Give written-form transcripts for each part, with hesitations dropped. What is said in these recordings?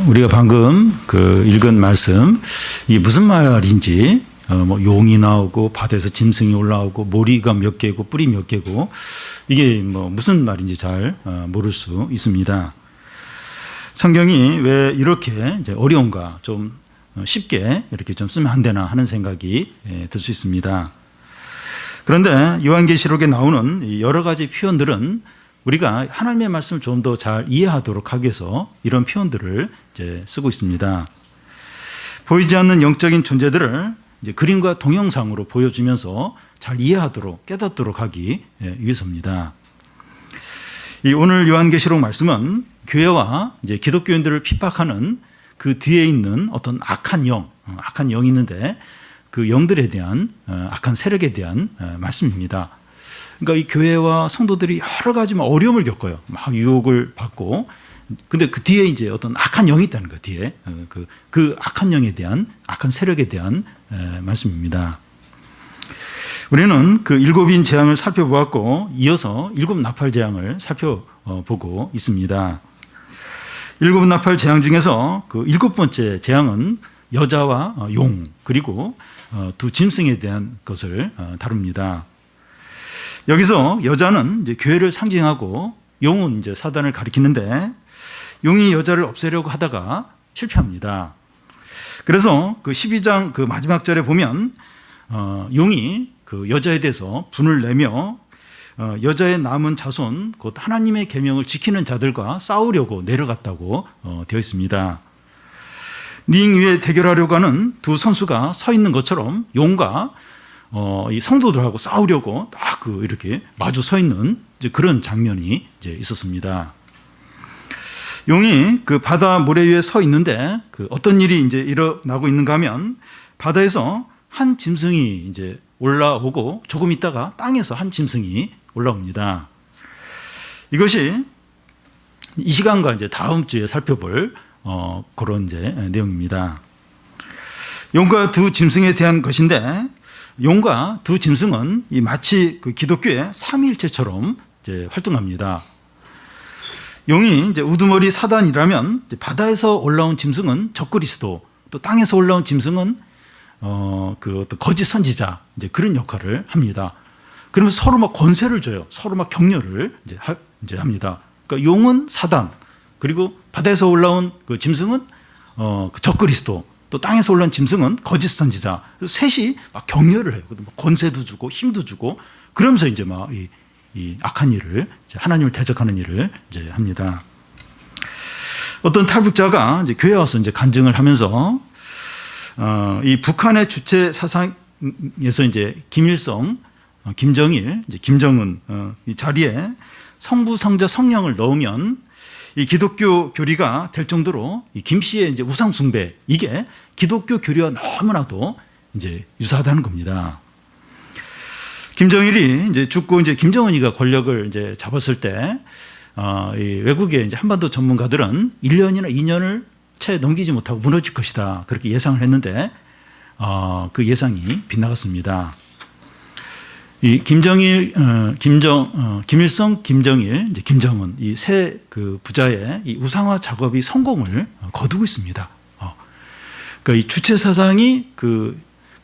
우리가 방금 읽은 말씀, 이게 무슨 말인지, 뭐 용이 나오고 바다에서 짐승이 올라오고 머리가 몇 개고 뿔이 몇 개고 이게 뭐 무슨 말인지 잘 모를 수 있습니다. 성경이 왜 이렇게 이제 어려운가, 좀 쉽게 이렇게 좀 쓰면 안 되나 하는 생각이 들 수 있습니다. 그런데 요한계시록에 나오는 여러 가지 표현들은 우리가 하나님의 말씀을 좀 더 잘 이해하도록 하기 위해서 이런 표현들을 이제 쓰고 있습니다. 보이지 않는 영적인 존재들을 이제 그림과 동영상으로 보여주면서 잘 이해하도록, 깨닫도록 하기 위해서입니다. 이 오늘 요한계시록 말씀은 교회와 이제 기독교인들을 핍박하는 그 뒤에 있는 어떤 악한 영이 있는데 그 영들에 대한 악한 세력에 대한 말씀입니다. 그러니까 이 교회와 성도들이 여러 가지 어려움을 겪어요. 막 유혹을 받고. 근데 그 뒤에 이제 어떤 악한 영이 있다는 거예요. 뒤에 그 악한 영에 대한, 악한 세력에 대한 말씀입니다. 우리는 그 일곱인 재앙을 살펴보았고 이어서 일곱 나팔 재앙을 살펴보고 있습니다. 일곱 나팔 재앙 중에서 그 일곱 번째 재앙은 여자와 용 그리고 두 짐승에 대한 것을 다룹니다. 여기서 여자는 이제 교회를 상징하고 용은 이제 사단을 가리키는데 용이 여자를 없애려고 하다가 실패합니다. 그래서 그 12장 그 마지막 절에 보면 용이 그 여자에 대해서 분을 내며 여자의 남은 자손 곧 하나님의 계명을 지키는 자들과 싸우려고 내려갔다고 되어 있습니다. 링 위에 대결하려고 하는 두 선수가 서 있는 것처럼 용과 이 성도들하고 싸우려고 딱 이렇게 마주 서 있는 이제 그런 장면이 이제 있었습니다. 용이 그 바다 모래 위에 서 있는데 그 어떤 일이 이제 일어나고 있는가 하면 바다에서 한 짐승이 이제 올라오고 조금 있다가 땅에서 한 짐승이 올라옵니다. 이것이 이 시간과 이제 다음 주에 살펴볼 그런 이제 내용입니다. 용과 두 짐승에 대한 것인데 용과 두 짐승은 이 마치 그 기독교의 삼위일체처럼 이제 활동합니다. 용이 이제 우두머리 사단이라면 이제 바다에서 올라온 짐승은 적그리스도, 또 땅에서 올라온 짐승은 그 어떤 거짓 선지자 이제 그런 역할을 합니다. 그러면서 서로 막 권세를 줘요. 서로 막 격려를 이제 합니다. 그러니까 용은 사단, 그리고 바다에서 올라온 그 짐승은 그 적그리스도, 또 땅에서 올라온 짐승은 거짓 선지자. 셋이 막 격려를 해요. 권세도 주고 힘도 주고 그러면서 이제 막 이 악한 일을, 하나님을 대적하는 일을 이제 합니다. 어떤 탈북자가 이제 교회 와서 이제 간증을 하면서 이 북한의 주체 사상에서 이제 김일성, 김정일, 이제 김정은 이 자리에 성부, 성자, 성령을 넣으면 이 기독교 교리가 될 정도로 이 김 씨의 이제 우상 숭배, 이게 기독교 교리와 너무나도 이제 유사하다는 겁니다. 김정일이 이제 죽고 이제 김정은이가 권력을 이제 잡았을 때 이 외국의 이제 한반도 전문가들은 1년이나 2년을 채 넘기지 못하고 무너질 것이다, 그렇게 예상을 했는데 그 예상이 빗나갔습니다. 이 김정일, 김일성, 김정일, 이제 김정은 이 세 그 부자의 이 우상화 작업이 성공을 거두고 있습니다. 그러니까 이 주체 사상이 그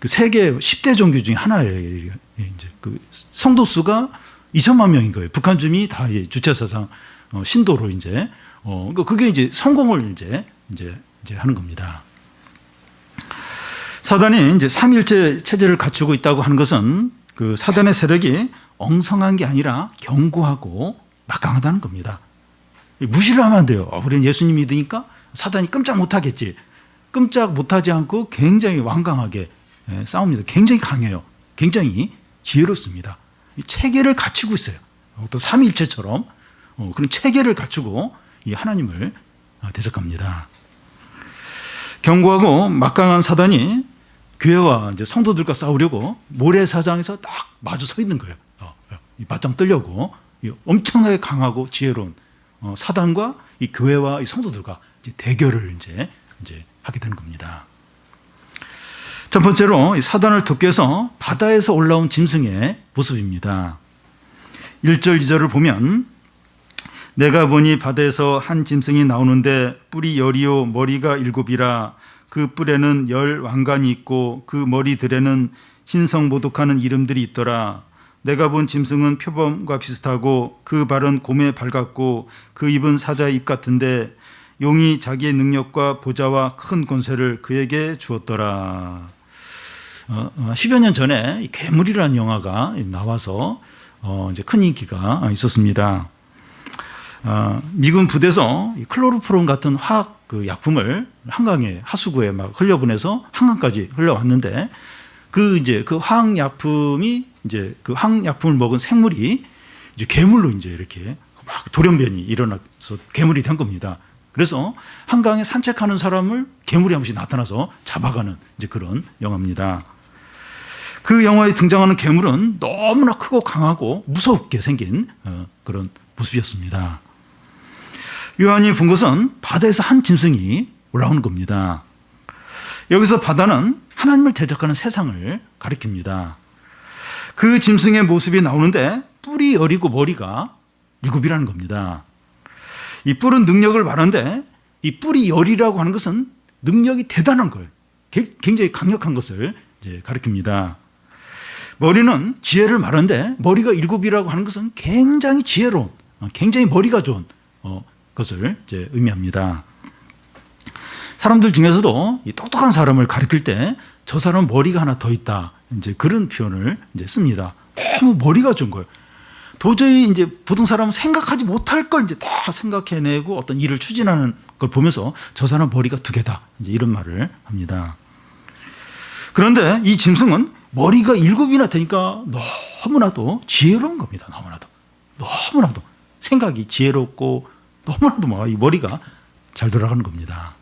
세계 10대 종교 중에 하나예요. 이제 그 성도 수가 2천만 명인 거예요. 북한 주민이 다 주체 사상 신도로 이제 그러니까 그게 이제 성공을 이제 하는 겁니다. 사단이 이제 삼일체 체제를 갖추고 있다고 하는 것은 그 사단의 세력이 엉성한 게 아니라 견고하고 막강하다는 겁니다. 무시를 하면 안 돼요. 우리는 예수님 믿으니까 사단이 끔짝 못하겠지. 끔짝 못하지 않고 굉장히 완강하게 싸웁니다. 굉장히 강해요. 굉장히 지혜롭습니다. 체계를 갖추고 있어요. 또 삼위일체처럼 그런 체계를 갖추고 이 하나님을 대적합니다. 견고하고 막강한 사단이 교회와 이제 성도들과 싸우려고 모래사장에서 딱 마주 서 있는 거예요. 맞짱 뜨려고 엄청나게 강하고 지혜로운 사단과 이 교회와 이 성도들과 이제 대결을 이제 하게 되는 겁니다. 첫 번째로 이 사단을 돕기 위해서 바다에서 올라온 짐승의 모습입니다. 1절, 2절을 보면 내가 보니 바다에서 한 짐승이 나오는데 뿔이 열이요 머리가 일곱이라 그 뿔에는 열 왕관이 있고 그 머리들에는 신성모독하는 이름들이 있더라. 내가 본 짐승은 표범과 비슷하고 그 발은 곰의 발 같고 그 입은 사자의 입 같은데 용이 자기의 능력과 보좌와 큰 권세를 그에게 주었더라. 10여 년 전에 이 괴물이라는 영화가 나와서 이제 큰 인기가 있었습니다. 미군 부대에서 클로로폼 같은 화학 그 약품을 한강에 하수구에 막 흘려보내서 한강까지 흘려왔는데 그 화학 약품이 이제 그 화학 약품을 먹은 생물이 이제 괴물로 이제 이렇게 막 돌연변이 일어나서 괴물이 된 겁니다. 그래서 한강에 산책하는 사람을 괴물이 한 번씩 나타나서 잡아가는 이제 그런 영화입니다. 그 영화에 등장하는 괴물은 너무나 크고 강하고 무섭게 생긴 그런 모습이었습니다. 요한이 본 것은 바다에서 한 짐승이 올라오는 겁니다. 여기서 바다는 하나님을 대적하는 세상을 가리킵니다. 그 짐승의 모습이 나오는데 뿔이 여리고 머리가 일곱이라는 겁니다. 이 뿔은 능력을 말하는데 이 뿔이 열이라고 하는 것은 능력이 대단한 거예요. 굉장히 강력한 것을 이제 가리킵니다. 머리는 지혜를 말하는데 머리가 일곱이라고 하는 것은 굉장히 지혜로운, 굉장히 머리가 좋은 것을 이제 의미합니다. 사람들 중에서도 이 똑똑한 사람을 가리킬 때 저 사람은 머리가 하나 더 있다. 이제 그런 표현을 이제 씁니다. 너무 머리가 좋은 거예요. 도저히 이제 보통 사람은 생각하지 못할 걸 이제 다 생각해내고 어떤 일을 추진하는 걸 보면서 저 사람 머리가 두 개다. 이제 이런 말을 합니다. 그런데 이 짐승은 머리가 일곱이나 되니까 너무나도 지혜로운 겁니다. 너무나도 생각이 지혜롭고 너무나도 막 이 머리가 잘 돌아가는 겁니다.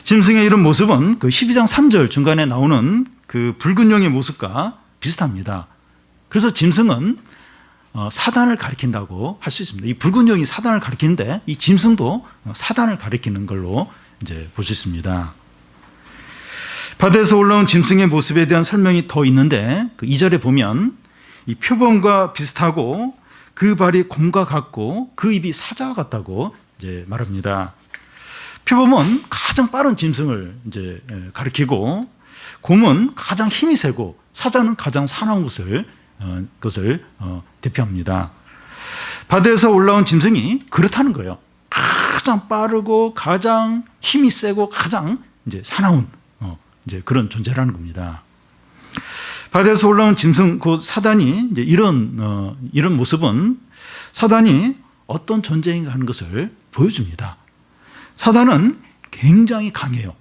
짐승의 이런 모습은 그 12장 3절 중간에 나오는 그 붉은 용의 모습과 비슷합니다. 그래서 짐승은 사단을 가리킨다고 할 수 있습니다. 이 붉은 용이 사단을 가리키는데 이 짐승도 사단을 가리키는 걸로 이제 볼 수 있습니다. 바다에서 올라온 짐승의 모습에 대한 설명이 더 있는데 그 2절에 보면 이 표범과 비슷하고 그 발이 곰과 같고 그 입이 사자와 같다고 이제 말합니다. 표범은 가장 빠른 짐승을 이제 가리키고 곰은 가장 힘이 세고 사자는 가장 사나운 것을 대표합니다. 바다에서 올라온 짐승이 그렇다는 거예요. 가장 빠르고 가장 힘이 세고 가장 이제 사나운 이제 그런 존재라는 겁니다. 바다에서 올라온 짐승 곧 사단이 이제 이런 모습은 사단이 어떤 존재인가 하는 것을 보여줍니다. 사단은 굉장히 강해요.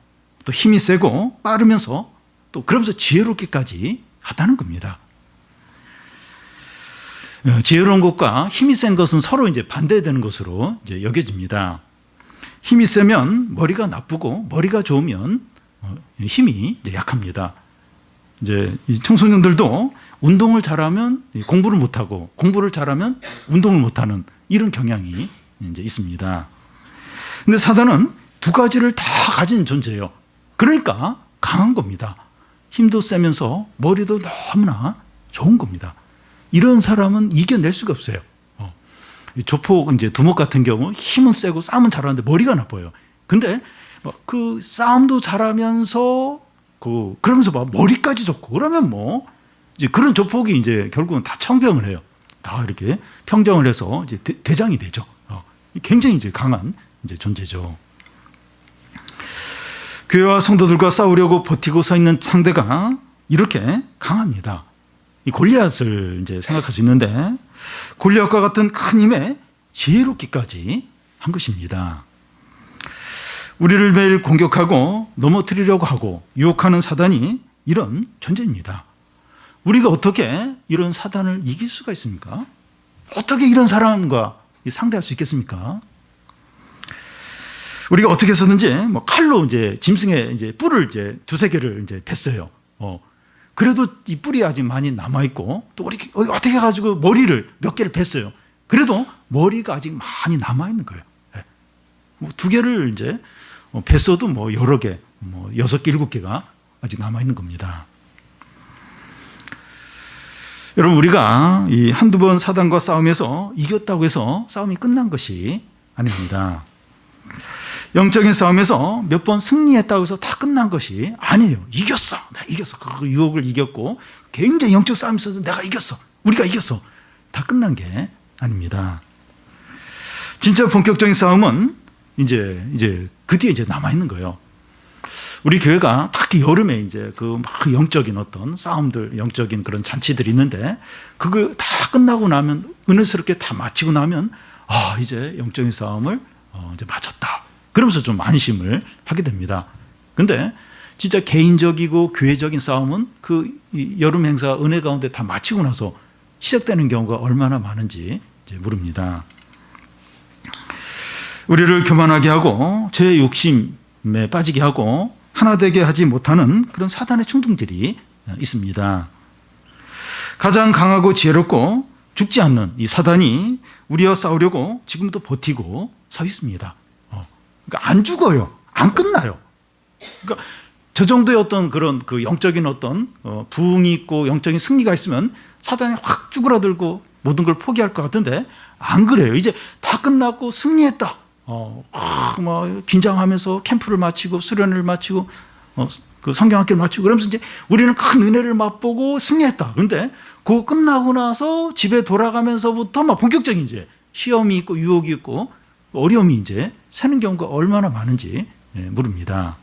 또 힘이 세고 빠르면서 또 그러면서 지혜롭기까지 하다는 겁니다. 지혜로운 것과 힘이 센 것은 서로 이제 반대되는 것으로 이제 여겨집니다. 힘이 세면 머리가 나쁘고 머리가 좋으면 힘이 이제 약합니다. 이제 이 청소년들도 운동을 잘하면 공부를 못하고 공부를 잘하면 운동을 못하는 이런 경향이 이제 있습니다. 근데 사단은 두 가지를 다 가진 존재예요. 그러니까 강한 겁니다. 힘도 세면서 머리도 너무나 좋은 겁니다. 이런 사람은 이겨낼 수가 없어요. 조폭 이제 두목 같은 경우 힘은 세고 싸움은 잘하는데 머리가 나빠요. 근데 그 싸움도 잘하면서 그러면서 막 머리까지 좋고 그러면 뭐 이제 그런 조폭이 이제 결국은 다 청병을 해요. 다 이렇게 평정을 해서 이제 대장이 되죠. 굉장히 이제 강한 이제 존재죠. 교회와 성도들과 싸우려고 버티고 서 있는 상대가 이렇게 강합니다. 이 골리앗을 이제 생각할 수 있는데 골리앗과 같은 큰 힘에 지혜롭기까지 한 것입니다. 우리를 매일 공격하고 넘어뜨리려고 하고 유혹하는 사단이 이런 존재입니다. 우리가 어떻게 이런 사단을 이길 수가 있습니까? 어떻게 이런 사람과 상대할 수 있겠습니까? 우리가 어떻게 해서든지 뭐 칼로 이제 짐승의 이제 뿔을 이제 두세 개를 이제 뱄어요. 그래도 이 뿔이 아직 많이 남아 있고 또 우리 어떻게 해가지고 머리를 몇 개를 뱄어요. 그래도 머리가 아직 많이 남아 있는 거예요. 뭐 두 개를 이제 뱄어도 뭐 여러 개, 뭐 6개, 7개가 아직 남아 있는 겁니다. 여러분, 우리가 이 한두 번 사단과 싸움에서 이겼다고 해서 싸움이 끝난 것이 아닙니다. 영적인 싸움에서 몇 번 승리했다고 해서 다 끝난 것이 아니에요. 이겼어. 내가 이겼어. 그 유혹을 이겼고 굉장히 영적 싸움에서도 내가 이겼어. 우리가 이겼어. 다 끝난 게 아닙니다. 진짜 본격적인 싸움은 이제 그 뒤에 이제 남아있는 거예요. 우리 교회가 특히 여름에 이제 그 막 영적인 어떤 싸움들, 영적인 그런 잔치들이 있는데 그걸 다 끝나고 나면, 은혜스럽게 다 마치고 나면, 이제 영적인 싸움을 이제 마쳤다. 그러면서 좀 안심을 하게 됩니다. 근데 진짜 개인적이고 교회적인 싸움은 그 여름 행사 은혜 가운데 다 마치고 나서 시작되는 경우가 얼마나 많은지 이제 모릅니다. 우리를 교만하게 하고 죄의 욕심에 빠지게 하고 하나 되게 하지 못하는 그런 사단의 충동들이 있습니다. 가장 강하고 지혜롭고 죽지 않는 이 사단이 우리와 싸우려고 지금도 버티고 서 있습니다. 그러니까 안 죽어요. 안 끝나요. 그러니까 저 정도의 어떤 그런 그 영적인 어떤 부흥이 있고 영적인 승리가 있으면 사단이 확 쭈그라들고 모든 걸 포기할 것 같은데 안 그래요. 이제 다 끝났고 승리했다. 긴장하면서 캠프를 마치고 수련을 마치고 그 성경학교를 마치고 그러면서 이제 우리는 큰 은혜를 맛보고 승리했다. 그런데 그거 끝나고 나서 집에 돌아가면서부터 막 본격적인 이제 시험이 있고 유혹이 있고 어려움이 이제 새는 경우가 얼마나 많은지 모릅니다.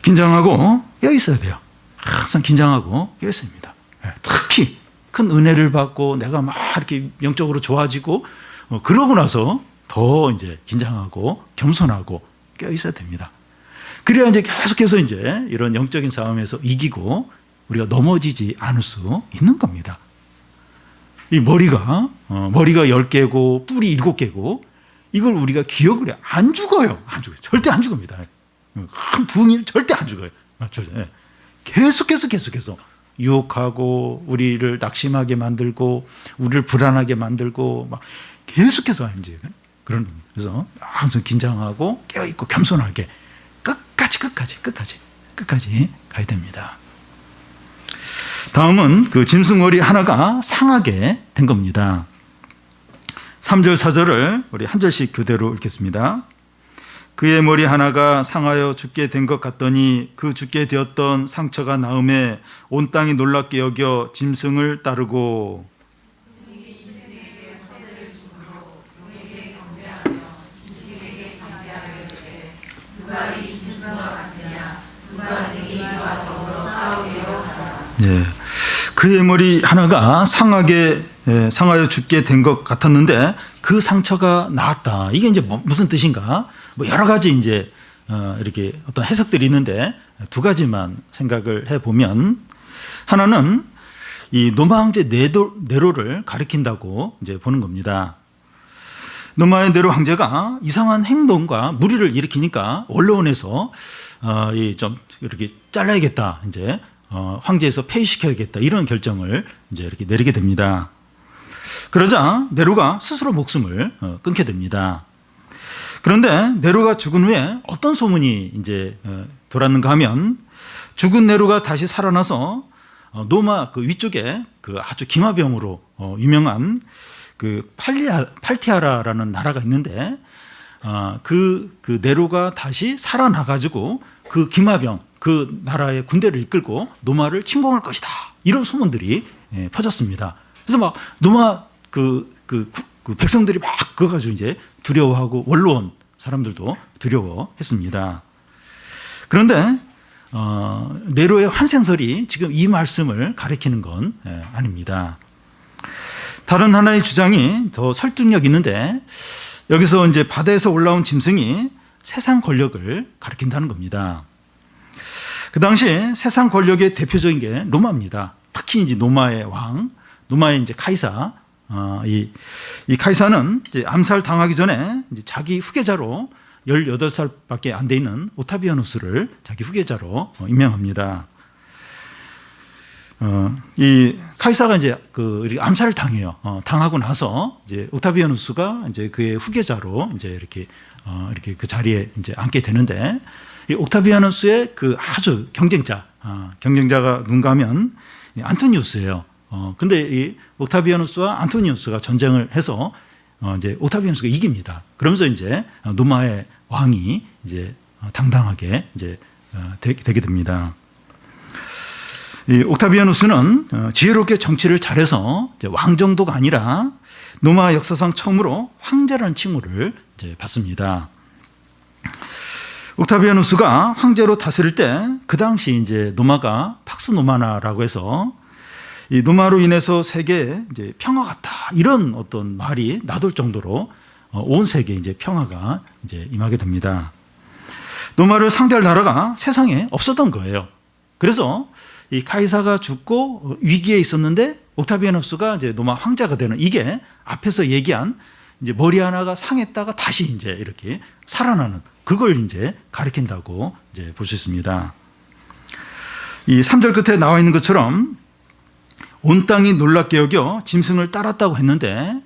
긴장하고 깨어 있어야 돼요. 항상 긴장하고 깨어 있어야 됩니다. 특히 큰 은혜를 받고 내가 막 이렇게 영적으로 좋아지고 그러고 나서 더 이제 긴장하고 겸손하고 깨어 있어야 됩니다. 그래야 이제 계속해서 이제 이런 영적인 싸움에서 이기고 우리가 넘어지지 않을 수 있는 겁니다. 이 머리가 10개고 뿔이 7개고 이걸 우리가 기억을 해요. 안 죽어요. 안 죽어요. 절대 안 죽습니다. 큰 부흥이 절대 안 죽어요. 맞죠? 계속해서 유혹하고 우리를 낙심하게 만들고 우리를 불안하게 만들고 막 계속해서 이제 그런, 그래서 항상 긴장하고 깨어있고 겸손하게 끝까지 가야 됩니다. 다음은 그 짐승머리 하나가 상하게 된 겁니다. 3절 4절을 우리 한 절씩 교대로 읽겠습니다. 그의 머리 하나가 상하여 죽게 된 것 같더니 그 죽게 되었던 상처가 나음에 온 땅이 놀랍게 여겨 짐승을 따르고 그의 머리 하나가 상하여 죽게 된 것 같았는데 그 상처가 나았다. 이게 이제 무슨 뜻인가? 여러 가지 이제 이렇게 어떤 해석들이 있는데 두 가지만 생각을 해보면, 하나는 이 노마 황제 네로를 가리킨다고 이제 보는 겁니다. 노마의 네로 황제가 이상한 행동과 무리를 일으키니까 언론에서 좀 이렇게 잘라야겠다, 이제 황제에서 폐위시켜야겠다, 이런 결정을 이제 이렇게 내리게 됩니다. 그러자 네로가 스스로 목숨을 끊게 됩니다. 그런데 네로가 죽은 후에 어떤 소문이 이제 돌았는가 하면, 죽은 네로가 다시 살아나서 노마 그 위쪽에 그 아주 기마병으로 유명한 그 팔티아라라는 나라가 있는데 그 네로가 다시 살아나가지고 그 기마병, 그 나라의 군대를 이끌고 노마를 침공할 것이다, 이런 소문들이 퍼졌습니다. 그래서 막 노마 그 백성들이 막 그거 가지고 이제 두려워하고 원로원 사람들도 두려워했습니다. 그런데 네로의 환생설이 지금 이 말씀을 가리키는 건 아닙니다. 다른 하나의 주장이 더 설득력 있는데, 여기서 이제 바다에서 올라온 짐승이 세상 권력을 가리킨다는 겁니다. 그 당시 세상 권력의 대표적인 게 로마입니다. 특히 이제 노마의 왕, 노마의 이제 카이사. 이 카이사는 이제 암살 당하기 전에 이제 자기 후계자로 18살밖에 안 돼 있는 오타비아누스를 자기 후계자로 임명합니다. 이 카이사가 이제 그 암살을 당해요. 당하고 나서 이제 오타비아누스가 이제 그의 후계자로 이제 이렇게 그 자리에 이제 앉게 되는데, 이 옥타비아누스의 그 아주 경쟁자가 누군가 하면 안토니우스예요. 근데 이 옥타비아누스와 안토니우스가 전쟁을 해서 이제 옥타비아누스가 이깁니다. 그러면서 이제 노마의 왕이 이제 당당하게 이제 되게 됩니다. 이 옥타비아누스는 지혜롭게 정치를 잘해서 이제 왕 정도가 아니라 노마 역사상 처음으로 황제라는 칭호를 이제 받습니다. 옥타비아누스가 황제로 다스릴 때 그 당시 이제 노마가 팍스 노마나라고 해서 이 노마로 인해서 세계에 이제 평화가 왔다 이런 어떤 말이 나돌 정도로 온 세계에 이제 평화가 이제 임하게 됩니다. 노마를 상대할 나라가 세상에 없었던 거예요. 그래서 이 카이사가 죽고 위기에 있었는데 옥타비아누스가 이제 노마 황제가 되는 이게 앞에서 얘기한 이제 머리 하나가 상했다가 다시 이제 이렇게 살아나는 그걸 이제 가리킨다고 이제 볼 수 있습니다. 이 3절 끝에 나와 있는 것처럼 온 땅이 놀랍게 여겨 짐승을 따랐다고 했는데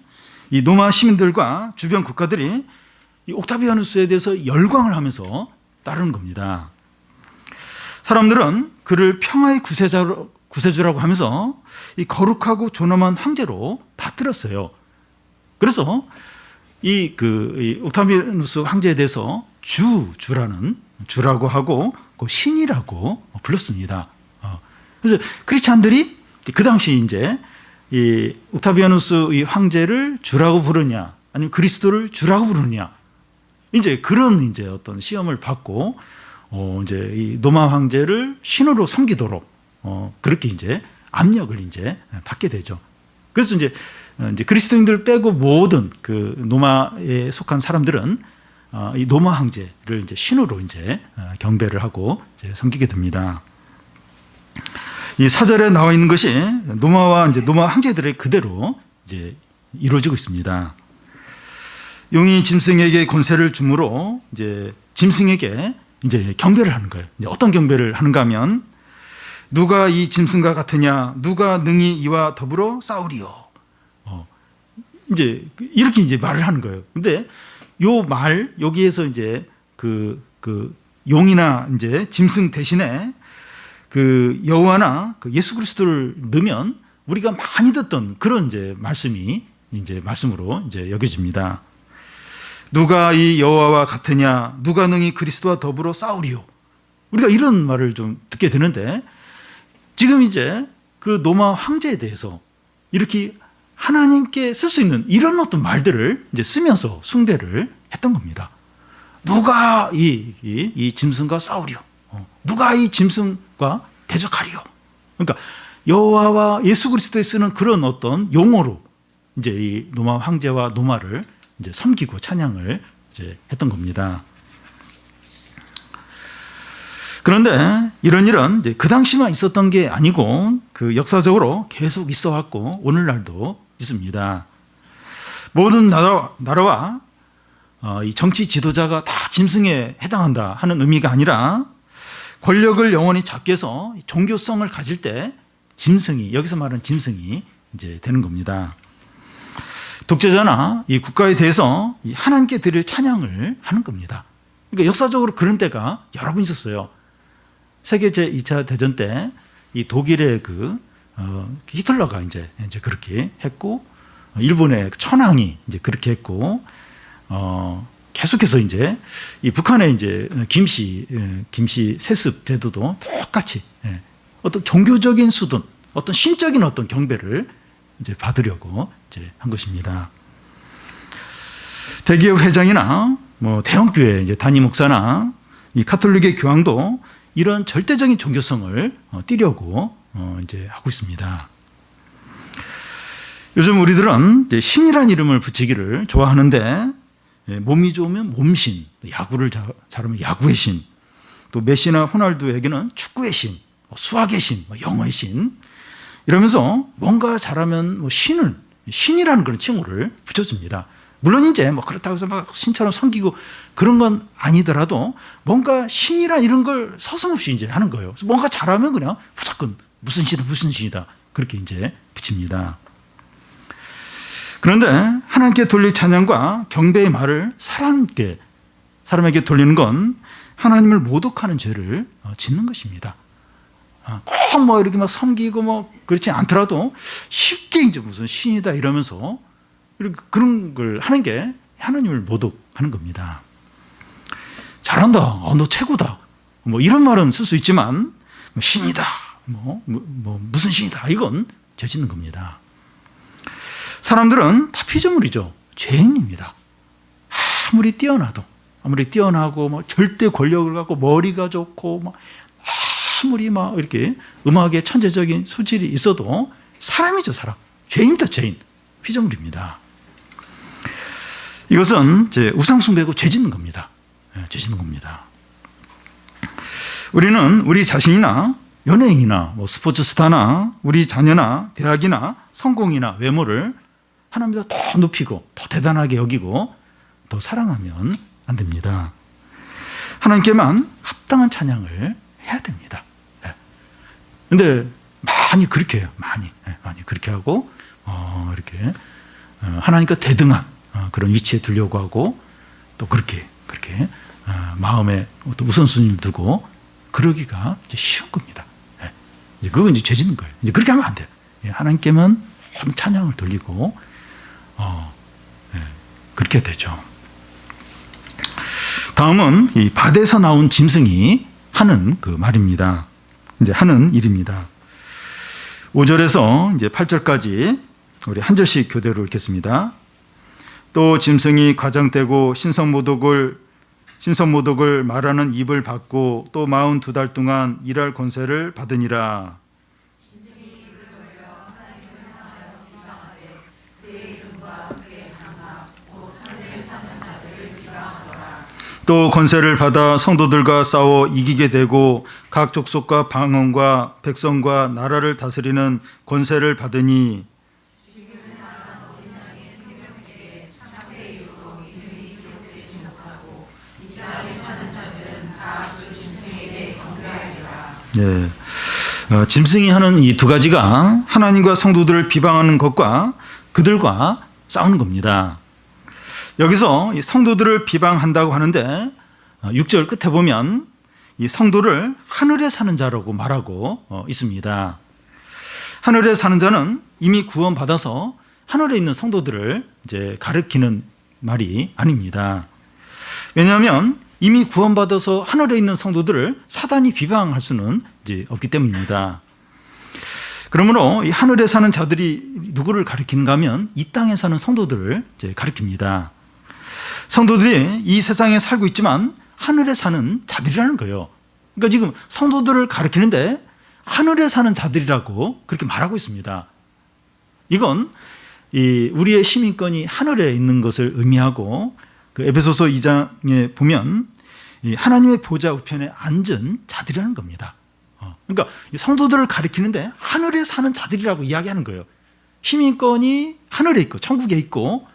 이 노마 시민들과 주변 국가들이 이 옥타비아누스에 대해서 열광을 하면서 따르는 겁니다. 사람들은 그를 평화의 구세주라고 하면서 이 거룩하고 존엄한 황제로 받들었어요. 그래서 이 옥타비아누스 황제에 대해서 주라고 하고 그 신이라고 불렀습니다. 그래서 크리스찬들이 그 당시 이제 이 옥타비아누스 이 황제를 주라고 부르냐, 아니면 그리스도를 주라고 부르냐, 이제 그런 이제 어떤 시험을 받고 이제 이 노마 황제를 신으로 섬기도록 그렇게 이제 압력을 이제 받게 되죠. 그래서 이제 그리스도인들 빼고 모든 그 노마에 속한 사람들은 이 노마 황제를 이제 신으로 이제 경배를 하고 이제 섬기게 됩니다. 이 4절에 나와 있는 것이 노마와 이제 노마 황제들의 그대로 이제 이루어지고 있습니다. 용이 짐승에게 권세를 주므로 이제 짐승에게 이제 경배를 하는 거예요. 이제 어떤 경배를 하는가 하면 누가 이 짐승과 같으냐, 누가 능히 이와 더불어 싸우리요. 이제 이렇게 이제 말을 하는 거예요. 근데 요 말 여기에서 이제 그 용이나 이제 짐승 대신에 그 여호와나 그 예수 그리스도를 넣으면 우리가 많이 듣던 그런 이제 말씀이 이제 말씀으로 이제 여겨집니다. 누가 이 여호와와 같으냐, 누가 능히 그리스도와 더불어 싸우리요. 우리가 이런 말을 좀 듣게 되는데 지금 이제 그 노마 황제에 대해서 이렇게 하나님께 쓸 수 있는 이런 어떤 말들을 이제 쓰면서 숭배를 했던 겁니다. 누가 이 짐승과 싸우리요? 누가 이 짐승과 대적하리요? 그러니까 여호와와 예수 그리스도에 쓰는 그런 어떤 용어로 이제 이 노마 황제와 노마를 이제 섬기고 찬양을 이제 했던 겁니다. 그런데 이런 일은 이제 그 당시만 있었던 게 아니고 그 역사적으로 계속 있어 왔고 오늘날도 있습니다. 모든 나라와 이 정치 지도자가 다 짐승에 해당한다 하는 의미가 아니라 권력을 영원히 잡기 위해서 종교성을 가질 때 짐승이, 여기서 말하는 짐승이 이제 되는 겁니다. 독재자나 이 국가에 대해서 하나님께 드릴 찬양을 하는 겁니다. 그러니까 역사적으로 그런 때가 여러 번 있었어요. 세계 제2차 대전 때 이 독일의 히틀러가 이제 그렇게 했고, 일본의 천황이 이제 그렇게 했고, 계속해서 이제 이 북한의 이제 김씨 세습 제도도 똑같이 어떤 종교적인 수든, 어떤 신적인 어떤 경배를 이제 받으려고 이제 한 것입니다. 대기업 회장이나 뭐 대형교회 이제 담임 목사나 이 가톨릭의 교황도 이런 절대적인 종교성을 띠려고 이제 하고 있습니다. 요즘 우리들은 이제 신이라는 이름을 붙이기를 좋아하는데 몸이 좋으면 몸신, 야구를 잘하면 야구의 신, 또 메시나 호날두에게는 축구의 신, 수학의 신, 영어의 신, 이러면서 뭔가 잘하면 뭐 신이라는 그런 칭호를 붙여줍니다. 물론 이제 뭐 그렇다고 해서 막 신처럼 섬기고 그런 건 아니더라도 뭔가 신이라 이런 걸 서슴없이 이제 하는 거예요. 그래서 뭔가 잘하면 그냥 무조건 무슨 신이다 그렇게 이제 붙입니다. 그런데 하나님께 돌릴 찬양과 경배의 말을 사람에게 돌리는 건 하나님을 모독하는 죄를 짓는 것입니다. 꼭 뭐 이렇게 막 섬기고 뭐 그렇지 않더라도 쉽게 이제 무슨 신이다 이러면서 이렇게 그런 걸 하는 게 하나님을 모독하는 겁니다. 잘한다, 너 최고다, 뭐 이런 말은 쓸 수 있지만 뭐 신이다, 뭐 무슨 신이다, 이건 죄짓는 겁니다. 사람들은 다 피조물이죠. 죄인입니다. 아무리 뛰어나고 뭐 절대 권력을 갖고 머리가 좋고 뭐 아무리 막 이렇게 음악에 천재적인 소질이 있어도 사람이죠, 사람. 죄인입니다, 죄인. 피조물입니다. 이것은 이제 우상숭배고 죄짓는 겁니다. 죄짓는 겁니다. 우리는 우리 자신이나 연예인이나 뭐 스포츠 스타나 우리 자녀나 대학이나 성공이나 외모를 하나님보다 더 높이고 더 대단하게 여기고 더 사랑하면 안 됩니다. 하나님께만 합당한 찬양을 해야 됩니다. 근데 많이 그렇게 해요. 많이 그렇게 하고 이렇게 하나님과 대등한 그런 위치에 두려고 하고 또 그렇게 마음에 또 우선순위를 두고 그러기가 이제 쉬운 겁니다. 이제 그건 이제 죄짓는 거예요. 이제 그렇게 하면 안 돼요. 하나님께만 찬양을 돌리고 그렇게 되죠. 다음은 이 밭에서 나온 짐승이 하는 그 말입니다. 이제 하는 일입니다. 5절에서 이제 8절까지 우리 한 절씩 교대로 읽겠습니다. 또 짐승이 과장되고 신성모독을 말하는 입을 받고 또 42달 동안 일할 권세를 받으니라. 또 권세를 받아 성도들과 싸워 이기게 되고 각 족속과 방언과 백성과 나라를 다스리는 권세를 받으니 짐승이 하는 이 두 가지가 하나님과 성도들을 비방하는 것과 그들과 싸우는 겁니다. 여기서 이 성도들을 비방한다고 하는데 6절 끝에 보면 이 성도를 하늘에 사는 자라고 말하고 있습니다. 하늘에 사는 자는 이미 구원받아서 하늘에 있는 성도들을 이제 가리키는 말이 아닙니다. 왜냐하면 이미 구원받아서 하늘에 있는 성도들을 사단이 비방할 수는 이제 없기 때문입니다. 그러므로 이 하늘에 사는 자들이 누구를 가리키는가 하면 이 땅에 사는 성도들을 이제 가리킵니다. 성도들이 이 세상에 살고 있지만 하늘에 사는 자들이라는 거예요. 그러니까 지금 성도들을 가리키는데 하늘에 사는 자들이라고 그렇게 말하고 있습니다. 이건 우리의 시민권이 하늘에 있는 것을 의미하고 그 에베소서 2장에 보면 이 하나님의 보좌 우편에 앉은 자들이라는 겁니다. 그러니까 성도들을 가리키는데 하늘에 사는 자들이라고 이야기하는 거예요. 시민권이 하늘에 있고 천국에 있고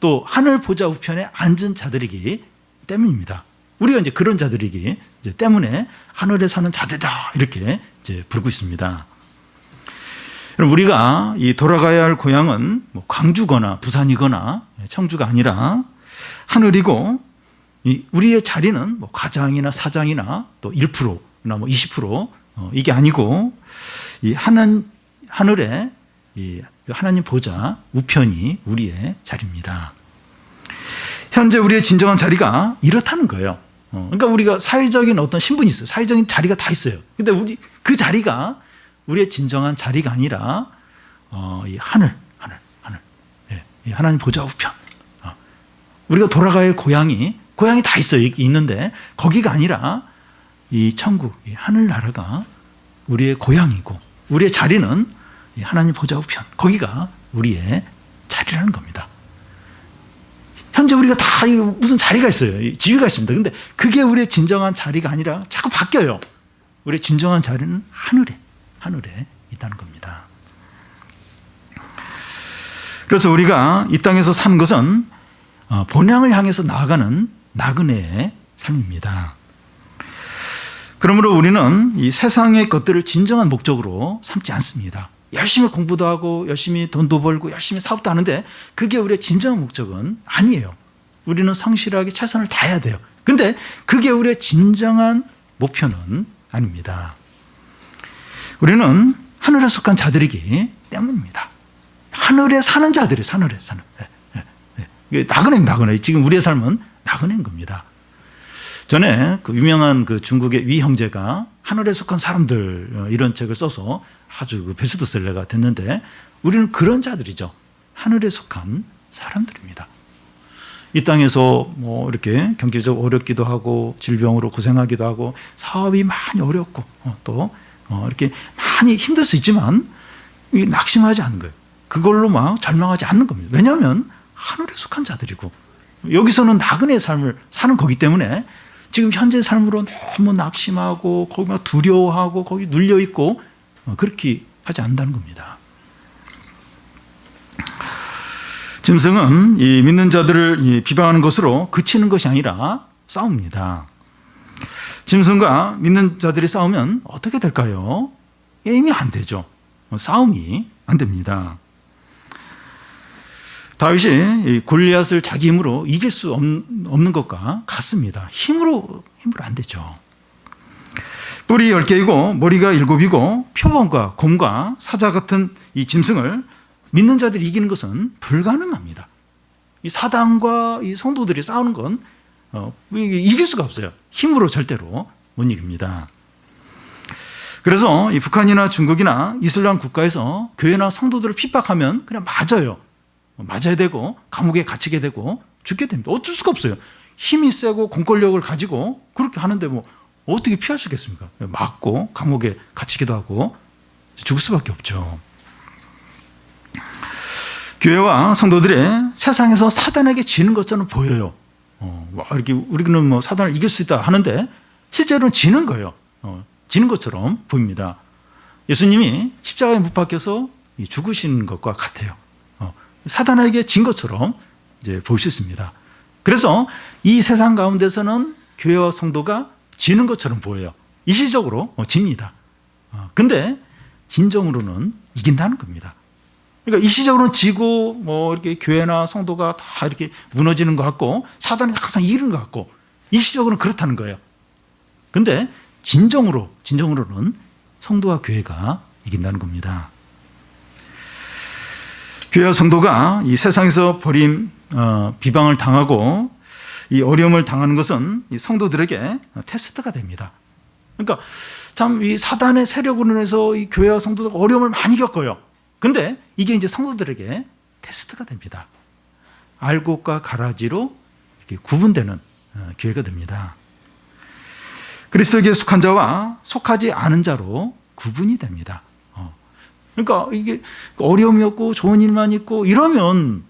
또 하늘 보좌 우편에 앉은 자들이기 때문입니다. 우리가 이제 그런 자들이기 때문에 하늘에 사는 자들이다 이렇게 이제 부르고 있습니다. 우리가 이 돌아가야 할 고향은 뭐 광주거나 부산이거나 청주가 아니라 하늘이고 우리의 자리는 뭐 과장이나 사장이나 또 1%나 뭐 20% 이게 아니고 이 하늘에 이 하나님 보좌 우편이 우리의 자리입니다. 현재 우리의 진정한 자리가 이렇다는 거예요. 그러니까 우리가 사회적인 어떤 신분이 있어요. 사회적인 자리가 다 있어요. 근데 그 자리가 우리의 진정한 자리가 아니라 이 하늘, 이 하나님 보좌 우편. 우리가 돌아가야 할 고향이 다 있어요. 있는데 거기가 아니라 이 천국, 이 하늘나라가 우리의 고향이고 우리의 자리는 하나님 보좌 우편, 거기가 우리의 자리라는 겁니다. 현재 우리가 다 무슨 자리가 있어요. 지위가 있습니다. 근데 그게 우리의 진정한 자리가 아니라 자꾸 바뀌어요. 우리의 진정한 자리는 하늘에 있다는 겁니다. 그래서 우리가 이 땅에서 사는 것은 본향을 향해서 나아가는 나그네의 삶입니다. 그러므로 우리는 이 세상의 것들을 진정한 목적으로 삼지 않습니다. 열심히 공부도 하고 열심히 돈도 벌고 열심히 사업도 하는데 그게 우리의 진정한 목적은 아니에요. 우리는 성실하게 최선을 다해야 돼요. 근데 그게 우리의 진정한 목표는 아닙니다. 우리는 하늘에 속한 자들이기 때문입니다. 하늘에 사는 자들이 하늘에 사는. 이게 나그네. 지금 우리의 삶은 나그네인 겁니다. 전에 그 유명한 그 중국의 위 형제가 하늘에 속한 사람들 이런 책을 써서 아주 그 베스트셀러가 됐는데 우리는 그런 자들이죠. 하늘에 속한 사람들입니다. 이 땅에서 뭐 이렇게 경제적으로 어렵기도 하고 질병으로 고생하기도 하고 사업이 많이 어렵고 또 이렇게 많이 힘들 수 있지만 낙심하지 않는 거예요. 그걸로 막 절망하지 않는 겁니다. 왜냐하면 하늘에 속한 자들이고 여기서는 나그네의 삶을 사는 거기 때문에 지금 현재 삶으로 너무 낙심하고 거기 막 두려워하고 거기 눌려 있고 그렇게 하지 않는다는 겁니다. 짐승은 이 믿는 자들을 비방하는 것으로 그치는 것이 아니라 싸웁니다. 짐승과 믿는 자들이 싸우면 어떻게 될까요? 게임이 안 되죠. 싸움이 안 됩니다. 다윗이 골리앗을 자기 힘으로 이길 수 없는 것과 같습니다. 힘으로 안 되죠. 뿔이 10개이고 머리가 7이고 표범과 곰과 사자 같은 이 짐승을 믿는 자들이 이기는 것은 불가능합니다. 이 사단과 이 성도들이 싸우는 건 이길 수가 없어요. 힘으로 절대로 못 이깁니다. 그래서 이 북한이나 중국이나 이슬람 국가에서 교회나 성도들을 핍박하면 그냥 맞아요. 맞아야 되고 감옥에 갇히게 되고 죽게 됩니다. 어쩔 수가 없어요. 힘이 세고 공권력을 가지고 그렇게 하는데 뭐 어떻게 피할 수 있겠습니까? 맞고 감옥에 갇히기도 하고 죽을 수밖에 없죠. 교회와 성도들의 세상에서 사단에게 지는 것처럼 보여요. 이렇게 우리는 뭐 사단을 이길 수 있다 하는데 실제로는 지는 거예요. 지는 것처럼 보입니다. 예수님이 십자가에 못 박혀서 죽으신 것과 같아요. 사단에게 진 것처럼 이제 볼 수 있습니다. 그래서 이 세상 가운데서는 교회와 성도가 지는 것처럼 보여요. 일시적으로 집니다. 근데 진정으로는 이긴다는 겁니다. 그러니까 일시적으로는 지고 뭐 이렇게 교회나 성도가 다 이렇게 무너지는 것 같고 사단이 항상 이기는 것 같고 일시적으로는 그렇다는 거예요. 근데 진정으로는 성도와 교회가 이긴다는 겁니다. 교회와 성도가 이 세상에서 비방을 당하고 이 어려움을 당하는 것은 이 성도들에게 테스트가 됩니다. 그러니까 참 이 사단의 세력으로 인해서 이 교회와 성도들가 어려움을 많이 겪어요. 근데 이게 이제 성도들에게 테스트가 됩니다. 알곡과 가라지로 이렇게 구분되는 기회가 됩니다. 그리스도에게 속한 자와 속하지 않은 자로 구분이 됩니다. 그러니까 이게 어려움이 없고 좋은 일만 있고 이러면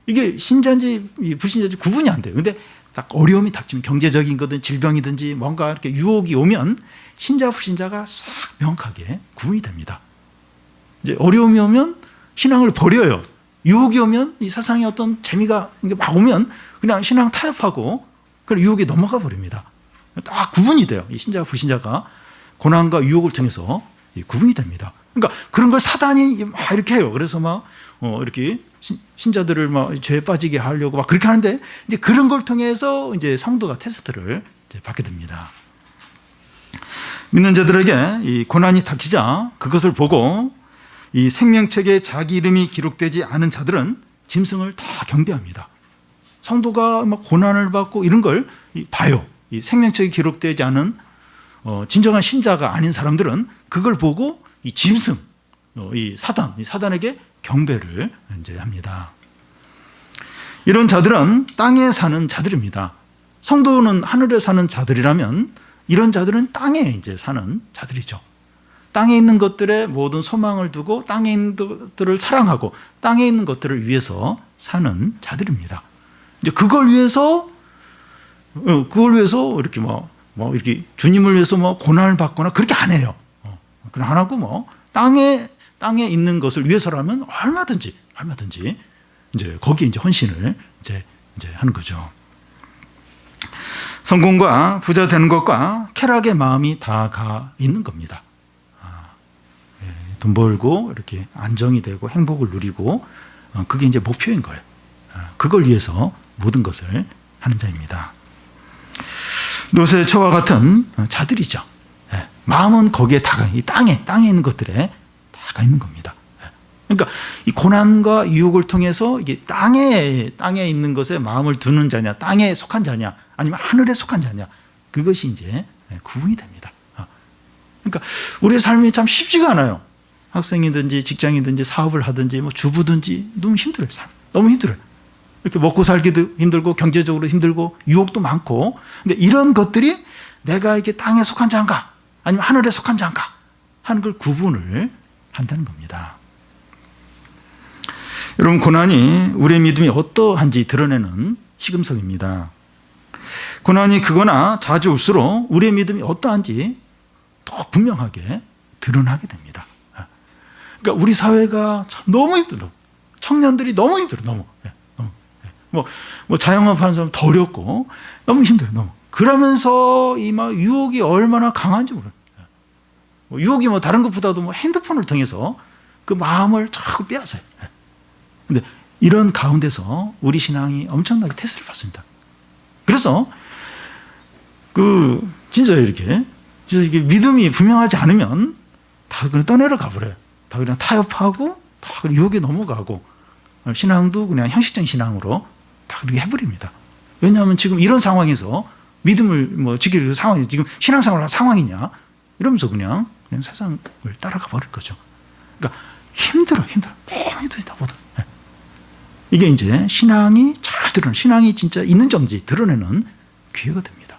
이게 신자인지 불신자인지 구분이 안 돼요. 근데 딱 어려움이 닥치면 경제적인 거든 질병이든지 뭔가 이렇게 유혹이 오면 신자 불신자가 싹 명확하게 구분이 됩니다. 이제 어려움이 오면 신앙을 버려요. 유혹이 오면 이 세상에 어떤 재미가 막 오면 그냥 신앙 타협하고 그냥 유혹에 넘어가 버립니다. 딱 구분이 돼요. 이 신자 불신자가 고난과 유혹을 통해서 구분이 됩니다. 그러니까 그런 걸 사단이 막 이렇게 해요. 그래서 막 이렇게 신자들을 막 죄에 빠지게 하려고 막 그렇게 하는데 이제 그런 걸 통해서 이제 성도가 테스트를 이제 받게 됩니다. 믿는 자들에게 이 고난이 닥치자 그것을 보고 이 생명책에 자기 이름이 기록되지 않은 자들은 짐승을 다 경배합니다. 성도가 막 고난을 받고 이런 걸 봐요. 이 생명책에 기록되지 않은 진정한 신자가 아닌 사람들은 그걸 보고 이 짐승, 이 사단에게 경배를 이제 합니다. 이런 자들은 땅에 사는 자들입니다. 성도는 하늘에 사는 자들이라면 이런 자들은 땅에 이제 사는 자들이죠. 땅에 있는 것들에 모든 소망을 두고 땅에 있는 것들을 사랑하고 땅에 있는 것들을 위해서 사는 자들입니다. 이제 그걸 위해서 이렇게 이렇게 주님을 위해서 고난을 받거나 그렇게 안 해요. 그냥 안 하고 땅에 있는 것을 위해서라면 얼마든지 이제 거기에 이제 헌신을 이제 하는 거죠. 성공과 부자 되는 것과 쾌락의 마음이 다 가 있는 겁니다. 돈 벌고 이렇게 안정이 되고 행복을 누리고 그게 이제 목표인 거예요. 그걸 위해서 모든 것을 하는 자입니다. 노새처와 같은 자들이죠. 마음은 거기에 이 땅에 있는 것들에 다가 있는 겁니다. 그러니까 이 고난과 유혹을 통해서 이게 땅에 있는 것에 마음을 두는 자냐, 땅에 속한 자냐, 아니면 하늘에 속한 자냐, 그것이 이제 구분이 됩니다. 그러니까 우리의 삶이 참 쉽지가 않아요. 학생이든지 직장이든지 사업을 하든지 뭐 주부든지 너무 힘들어요. 삶. 너무 힘들어요. 이렇게 먹고 살기도 힘들고 경제적으로 힘들고 유혹도 많고. 근데 이런 것들이 내가 이게 땅에 속한 자인가 아니면 하늘에 속한 자인가 하는 걸 구분을 한다는 겁니다. 여러분, 고난이 우리의 믿음이 어떠한지 드러내는 시금석입니다. 고난이 크거나 자주 올수록 우리의 믿음이 어떠한지 더 분명하게 드러나게 됩니다. 그러니까 우리 사회가 참 너무 힘들어. 청년들이 너무 힘들어. 너무. 뭐 자영업 하는 사람 더 어렵고 너무 힘들어요. 너무. 그러면서 이 막 유혹이 얼마나 강한지 몰라요. 유혹이 뭐 다른 것보다도 뭐 핸드폰을 통해서 그 마음을 자꾸 빼앗아요. 근데 이런 가운데서 우리 신앙이 엄청나게 테스트를 받습니다. 그래서 진짜 이렇게 믿음이 분명하지 않으면 다 그냥 떠내려 가버려요. 다 그냥 타협하고 다 그냥 유혹에 넘어가고 신앙도 그냥 형식적인 신앙으로 다 그렇게 해버립니다. 왜냐하면 지금 이런 상황에서 믿음을 뭐 지킬 상황이 지금 신앙생활 할 상황이냐 이러면서 그냥 세상을 따라가 버릴 거죠. 그러니까 힘들어. 너무 힘들다 보다. 이게 이제 신앙이 잘 드러나는, 신앙이 진짜 있는 점인지 드러내는 기회가 됩니다.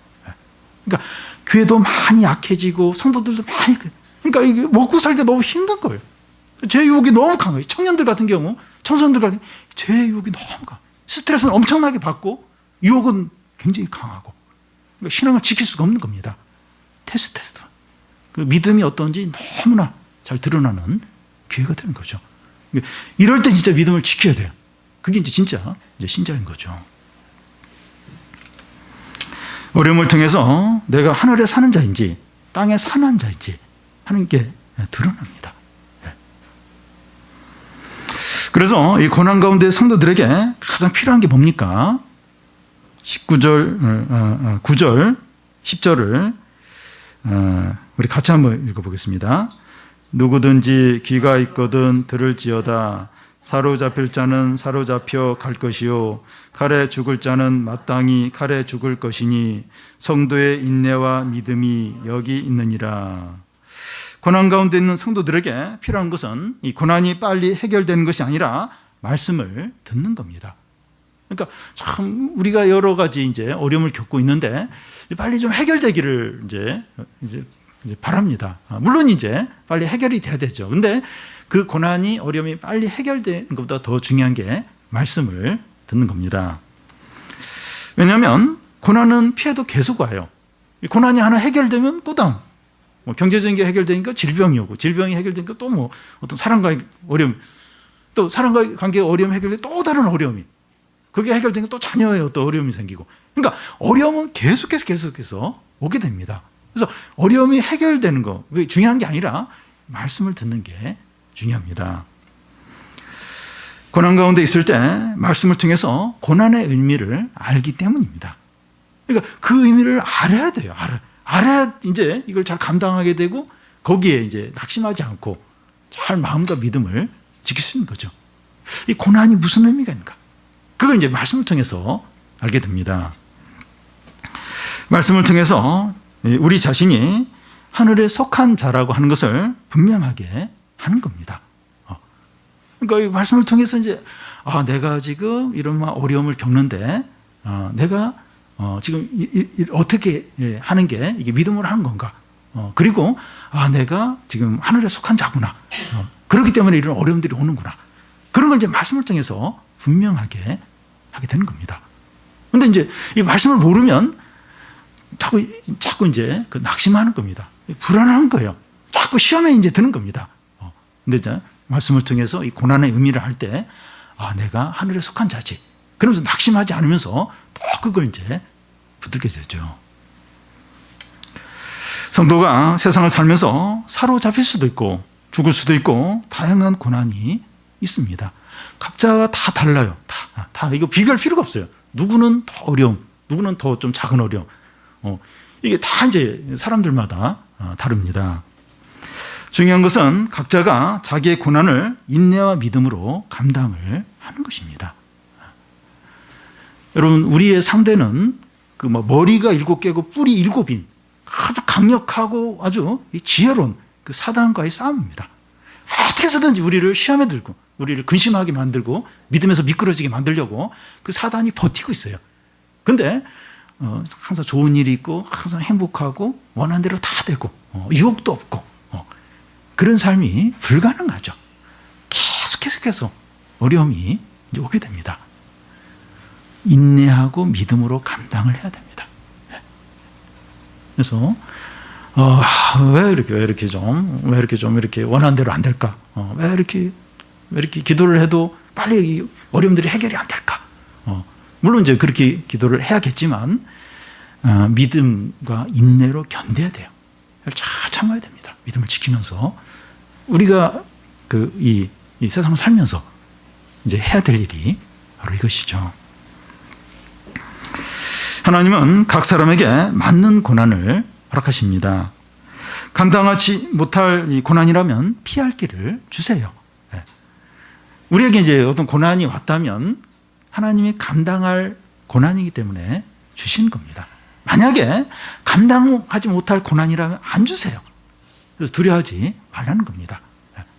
그러니까 교회도 많이 약해지고 성도들도 많이, 그러니까 이게 먹고 살기가 너무 힘든 거예요. 죄 유혹이 너무 강해요. 청년들 같은 경우, 청소년들 같은 경우 죄 유혹이 너무 강해요. 스트레스는 엄청나게 받고 유혹은 굉장히 강하고, 그러니까 신앙을 지킬 수가 없는 겁니다. 테스트. 그 믿음이 어떤지 너무나 잘 드러나는 기회가 되는 거죠. 이럴 때 진짜 믿음을 지켜야 돼요. 그게 진짜 신자인 거죠. 어려움을 통해서 내가 하늘에 사는 자인지 땅에 사는 자인지 하는 게 드러납니다. 그래서 이 고난 가운데 성도들에게 가장 필요한 게 뭡니까? 9절, 10절을 우리 같이 한번 읽어보겠습니다. 누구든지 귀가 있거든 들을지어다. 사로잡힐 자는 사로잡혀 갈 것이요 칼에 죽을 자는 마땅히 칼에 죽을 것이니 성도의 인내와 믿음이 여기 있느니라. 고난 가운데 있는 성도들에게 필요한 것은 이 고난이 빨리 해결되는 것이 아니라 말씀을 듣는 겁니다. 그러니까 참 우리가 여러 가지 이제 어려움을 겪고 있는데 빨리 좀 해결되기를 이제 바랍니다. 물론 이제 빨리 해결이 돼야 되죠. 근데 그 고난이 어려움이 빨리 해결되는 것보다 더 중요한 게 말씀을 듣는 겁니다. 왜냐하면 고난은 피해도 계속 와요. 고난이 하나 해결되면 또 다음, 뭐 경제적인 게 해결되니까 질병이 오고, 질병이 해결되니까 또 뭐 어떤 사람과의 어려움, 또 사람과의 관계 어려움이 해결되면 또 다른 어려움이, 그게 해결되니까 또 자녀의 어떤 어려움이 생기고, 그러니까 어려움은 계속해서 오게 됩니다. 그래서 어려움이 해결되는 거, 그게 중요한 게 아니라 말씀을 듣는 게 중요합니다. 고난 가운데 있을 때 말씀을 통해서 고난의 의미를 알기 때문입니다. 그러니까 그 의미를 알아야 돼요. 알아야 이제 이걸 잘 감당하게 되고 거기에 이제 낙심하지 않고 잘 마음과 믿음을 지킬 수 있는 거죠. 이 고난이 무슨 의미가 있는가? 그걸 이제 말씀을 통해서 알게 됩니다. 말씀을 통해서 우리 자신이 하늘에 속한 자라고 하는 것을 분명하게 하는 겁니다. 그러니까 이 말씀을 통해서 이제 내가 지금 이런 어려움을 겪는데 내가 지금 어떻게 하는 게 이게 믿음으로 하는 건가? 그리고 내가 지금 하늘에 속한 자구나. 그렇기 때문에 이런 어려움들이 오는구나. 그런 걸 이제 말씀을 통해서 분명하게 하게 되는 겁니다. 그런데 이제 이 말씀을 모르면 자꾸 이제 그 낙심하는 겁니다. 불안한 거예요. 자꾸 시험에 이제 드는 겁니다. 근데 이제 말씀을 통해서 이 고난의 의미를 할 때, 내가 하늘에 속한 자지. 그러면서 낙심하지 않으면서 또 그걸 이제 붙들게 되죠. 성도가 세상을 살면서 사로잡힐 수도 있고, 죽을 수도 있고, 다양한 고난이 있습니다. 각자가 다 달라요. 다 이거 비교할 필요가 없어요. 누구는 더 어려움, 누구는 더 좀 작은 어려움. 이게 다 이제 사람들마다 다릅니다. 중요한 것은 각자가 자기의 고난을 인내와 믿음으로 감당을 하는 것입니다. 여러분, 우리의 상대는 그 머리가 7개고 뿔이 7인 아주 강력하고 아주 지혜로운 그 사단과의 싸움입니다. 어떻게 해서든지 우리를 시험에 들고 우리를 근심하게 만들고 믿음에서 미끄러지게 만들려고 그 사단이 버티고 있어요. 근데 항상 좋은 일이 있고 항상 행복하고 원하는 대로 다 되고 유혹도 없고 그런 삶이 불가능하죠. 계속해서 어려움이 이제 오게 됩니다. 인내하고 믿음으로 감당을 해야 됩니다. 그래서 왜 이렇게 좀 이렇게 원하는 대로 안 될까? 왜 이렇게 기도를 해도 빨리 어려움들이 해결이 안 될까? 물론 이제 그렇게 기도를 해야겠지만 믿음과 인내로 견뎌야 돼요. 잘 참아야 됩니다. 믿음을 지키면서 우리가 이 세상을 살면서 이제 해야 될 일이 바로 이것이죠. 하나님은 각 사람에게 맞는 고난을 허락하십니다. 감당하지 못할 이 고난이라면 피할 길을 주세요. 우리에게 이제 어떤 고난이 왔다면 하나님이 감당할 고난이기 때문에 주신 겁니다. 만약에 감당하지 못할 고난이라면 안 주세요. 그래서 두려워하지 말라는 겁니다.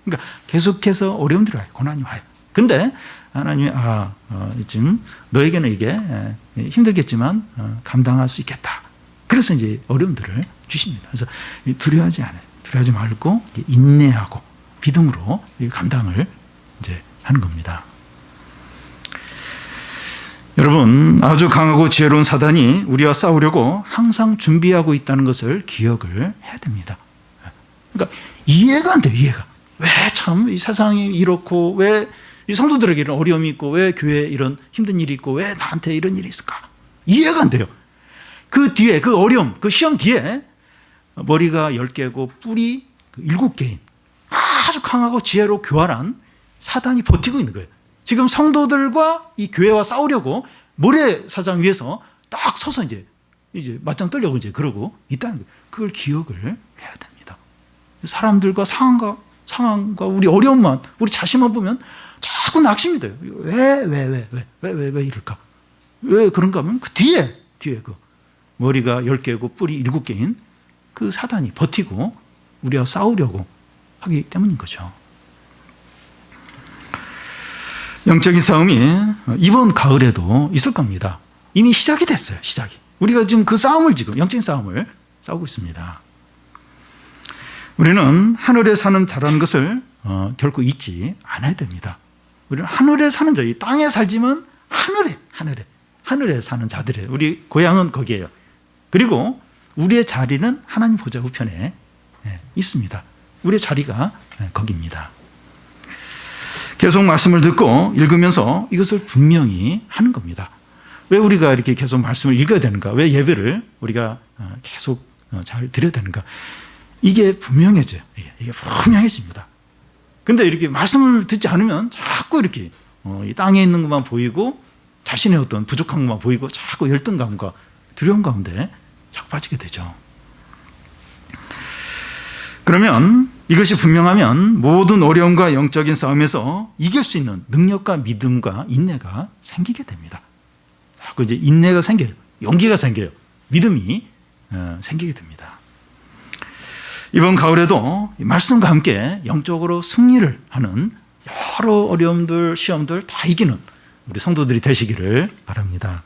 그러니까 계속해서 어려움들이 와요. 고난이 와요. 근데 하나님이 지금 너에게는 이게 힘들겠지만 감당할 수 있겠다. 그래서 이제 어려움들을 주십니다. 그래서 두려워하지 않아요. 두려워하지 말고 인내하고 믿음으로 감당을 이제 하는 겁니다. 여러분, 아주 강하고 지혜로운 사단이 우리와 싸우려고 항상 준비하고 있다는 것을 기억을 해야 됩니다. 그러니까 이해가 안 돼요. 이해가. 왜 참 이 세상이 이렇고 왜 이 성도들에게 이런 어려움이 있고 왜 교회에 이런 힘든 일이 있고 왜 나한테 이런 일이 있을까? 이해가 안 돼요. 그 뒤에 그 어려움, 그 시험 뒤에 머리가 10개고 뿔이 7개인 아주 강하고 지혜로 교활한 사단이 버티고 있는 거예요. 지금 성도들과 이 교회와 싸우려고 모래사장 위에서 딱 서서 이제 맞짱 뜨려고 이제 그러고 있다는 거예요. 그걸 기억을 해야 됩니다. 사람들과 상황과 우리 어려움만, 우리 자신만 보면 자꾸 낙심이 돼요. 왜 이럴까? 왜 그런가 하면 그 뒤에 그 머리가 10개고 뿔이 7개인 그 사단이 버티고 우리와 싸우려고 하기 때문인 거죠. 영적인 싸움이 이번 가을에도 있을 겁니다. 이미 시작이 됐어요. 시작이. 우리가 지금 그 싸움을 영적인 싸움을 싸우고 있습니다. 우리는 하늘에 사는 자라는 것을 결코 잊지 않아야 됩니다. 우리는 하늘에 사는 자, 이 땅에 살지만 하늘에 사는 자들이에요. 우리 고향은 거기에요. 그리고 우리의 자리는 하나님 보좌 우편에 있습니다. 우리의 자리가 거기입니다. 계속 말씀을 듣고 읽으면서 이것을 분명히 하는 겁니다. 왜 우리가 이렇게 계속 말씀을 읽어야 되는가? 왜 예배를 우리가 계속 잘 드려야 되는가? 이게 분명해져요. 이게 분명해집니다. 근데 이렇게 말씀을 듣지 않으면 자꾸 이렇게 이 땅에 있는 것만 보이고 자신의 어떤 부족한 것만 보이고 자꾸 열등감과 두려움 가운데 자꾸 빠지게 되죠. 그러면 이것이 분명하면 모든 어려움과 영적인 싸움에서 이길 수 있는 능력과 믿음과 인내가 생기게 됩니다. 자꾸 이제 인내가 생겨요. 용기가 생겨요. 믿음이 생기게 됩니다. 이번 가을에도 말씀과 함께 영적으로 승리를 하는 여러 어려움들, 시험들 다 이기는 우리 성도들이 되시기를 바랍니다.